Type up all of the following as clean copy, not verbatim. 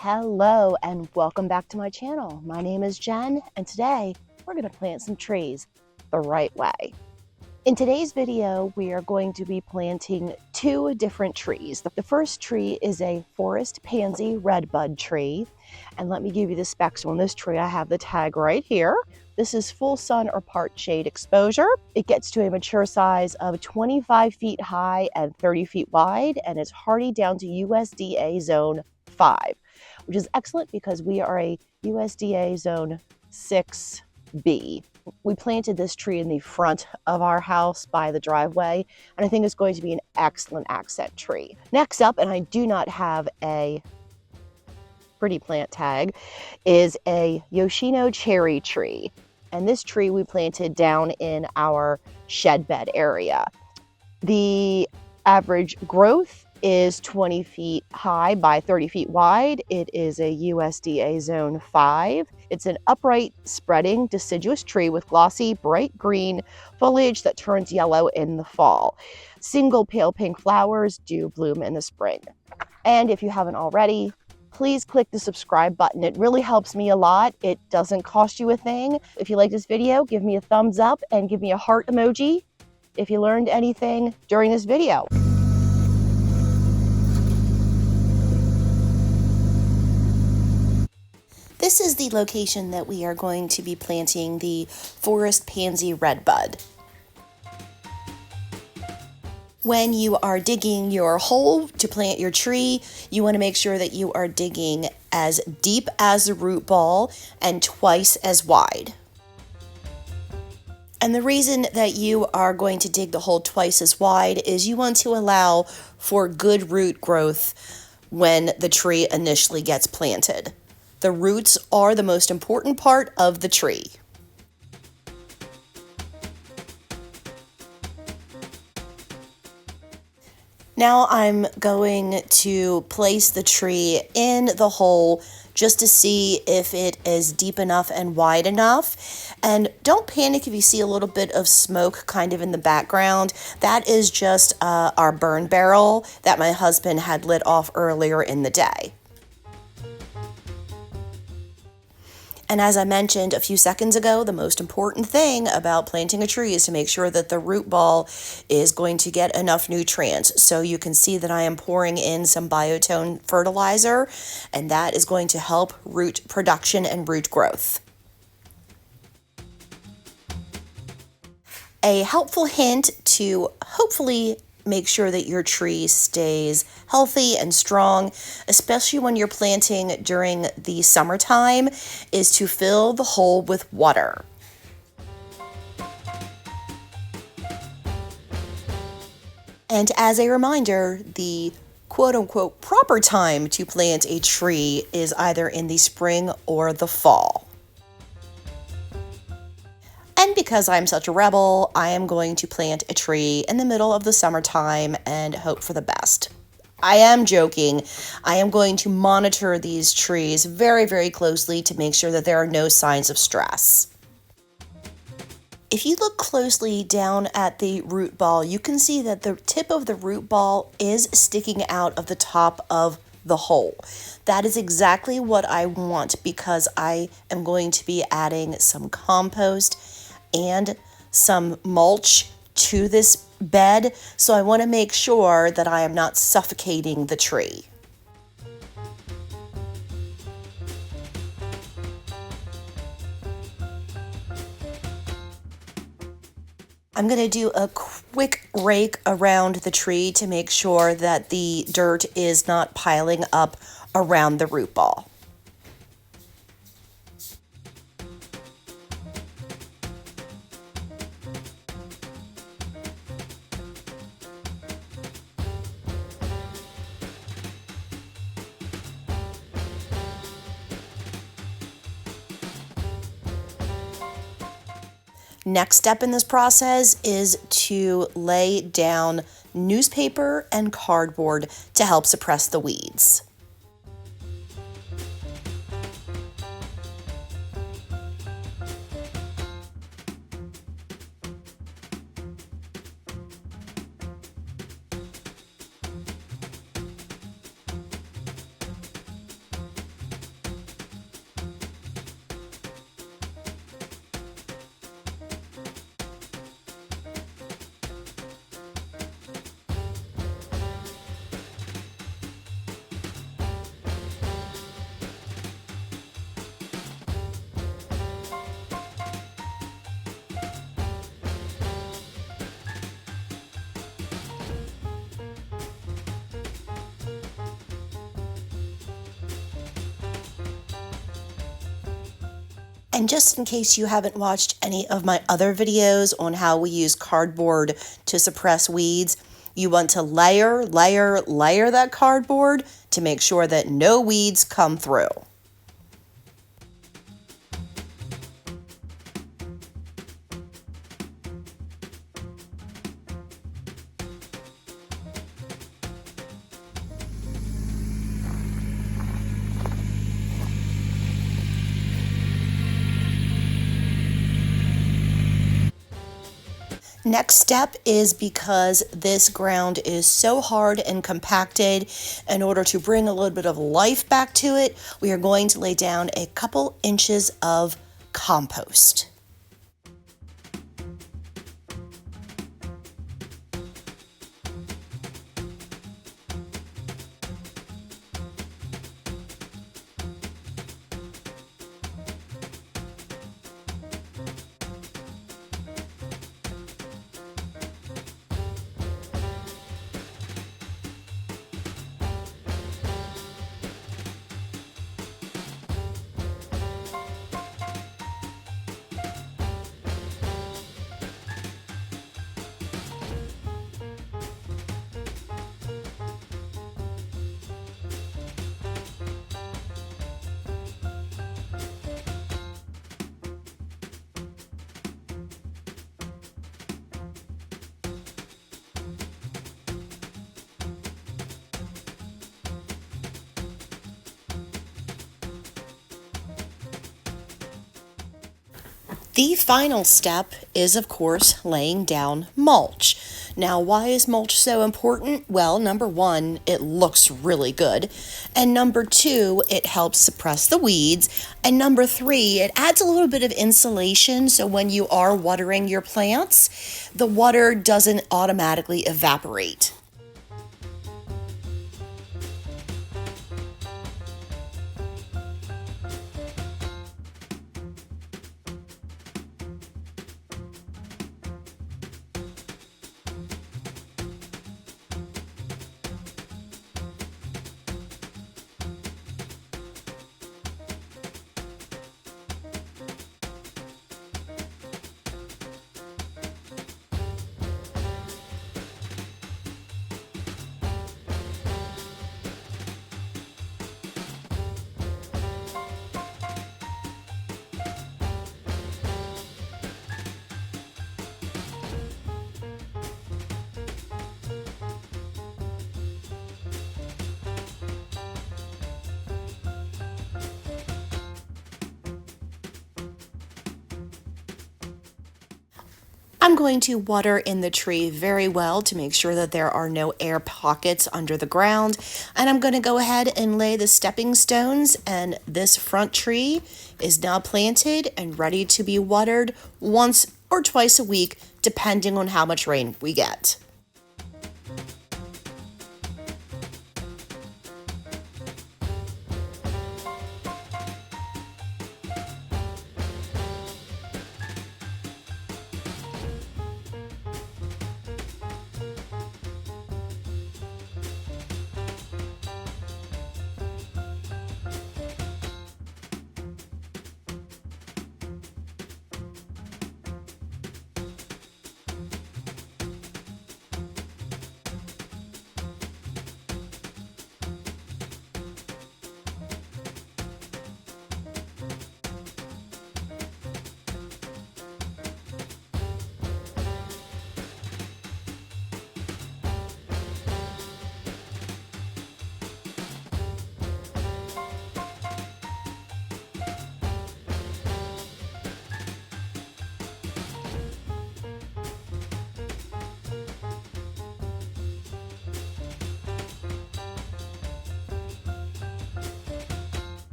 Hello and welcome back to my channel. My name is Jen and today we're going to plant some trees the right way. In today's video, we are going to be planting two different trees. The first tree is a forest pansy redbud tree. And let me give you the specs on this tree. I have the tag right here. This is full sun or part shade exposure. It gets to a mature size of 25 feet high and 30 feet wide, and it's hardy down to USDA zone 5, which is excellent because we are a USDA zone 6B. We planted this tree in the front of our house by the driveway, and I think it's going to be an excellent accent tree. Next up, and I do not have a pretty plant tag, is a Yoshino cherry tree. And this tree we planted down in our shed bed area. The average growth is 20 feet high by 30 feet wide. It is a USDA zone 5. It's an upright, spreading, deciduous tree with glossy, bright green foliage that turns yellow in the fall. Single pale pink flowers do bloom in the spring. And if you haven't already, please click the subscribe button. It really helps me a lot. It doesn't cost you a thing. If you like this video, give me a thumbs up and give me a heart emoji if you learned anything during this video. This is the location that we are going to be planting the forest pansy redbud. When you are digging your hole to plant your tree, you want to make sure that you are digging as deep as the root ball and twice as wide. And the reason that you are going to dig the hole twice as wide is you want to allow for good root growth when the tree initially gets planted. The roots are the most important part of the tree. Now I'm going to place the tree in the hole just to see if it is deep enough and wide enough. And don't panic if you see a little bit of smoke kind of in the background. That is just our burn barrel that my husband had lit off earlier in the day. And as I mentioned a few seconds ago, the most important thing about planting a tree is to make sure that the root ball is going to get enough nutrients. So you can see that I am pouring in some biotone fertilizer, and that is going to help root production and root growth. A helpful hint to hopefully make sure that your tree stays healthy and strong, especially when you're planting during the summertime, is to fill the hole with water. And as a reminder, the quote-unquote proper time to plant a tree is either in the spring or the fall. And because I'm such a rebel, I am going to plant a tree in the middle of the summertime and hope for the best. I am joking. I am going to monitor these trees very, very closely to make sure that there are no signs of stress. If you look closely down at the root ball, you can see that the tip of the root ball is sticking out of the top of the hole. That is exactly what I want because I am going to be adding some compost and some mulch to this bed, so I want to make sure that I am not suffocating the tree. I'm going to do a quick rake around the tree to make sure that the dirt is not piling up around the root ball. Next step in this process is to lay down newspaper and cardboard to help suppress the weeds. And just in case you haven't watched any of my other videos on how we use cardboard to suppress weeds, you want to layer that cardboard to make sure that no weeds come through. Next step is, because this ground is so hard and compacted, in order to bring a little bit of life back to it, we are going to lay down a couple inches of compost. The final step is, of course, laying down mulch. Now, why is mulch so important? Well, number one, it looks really good. And number two, it helps suppress the weeds. And number three, it adds a little bit of insulation, so when you are watering your plants, the water doesn't automatically evaporate. I'm going to water in the tree very well to make sure that there are no air pockets under the ground. And I'm going to go ahead and lay the stepping stones, and this front tree is now planted and ready to be watered once or twice a week, depending on how much rain we get.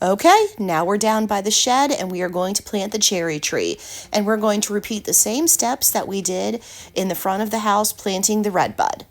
Okay, now we're down by the shed and we are going to plant the cherry tree. And we're going to repeat the same steps that we did in the front of the house planting the redbud.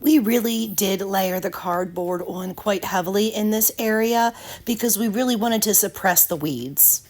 We really did layer the cardboard on quite heavily in this area because we really wanted to suppress the weeds.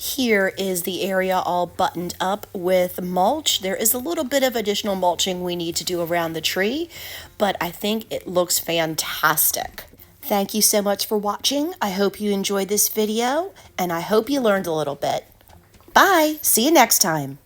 Here is the area all buttoned up with mulch. There is a little bit of additional mulching we need to do around the tree, but I think it looks fantastic. Thank you so much for watching. I hope you enjoyed this video, and I hope you learned a little bit. Bye. See you next time.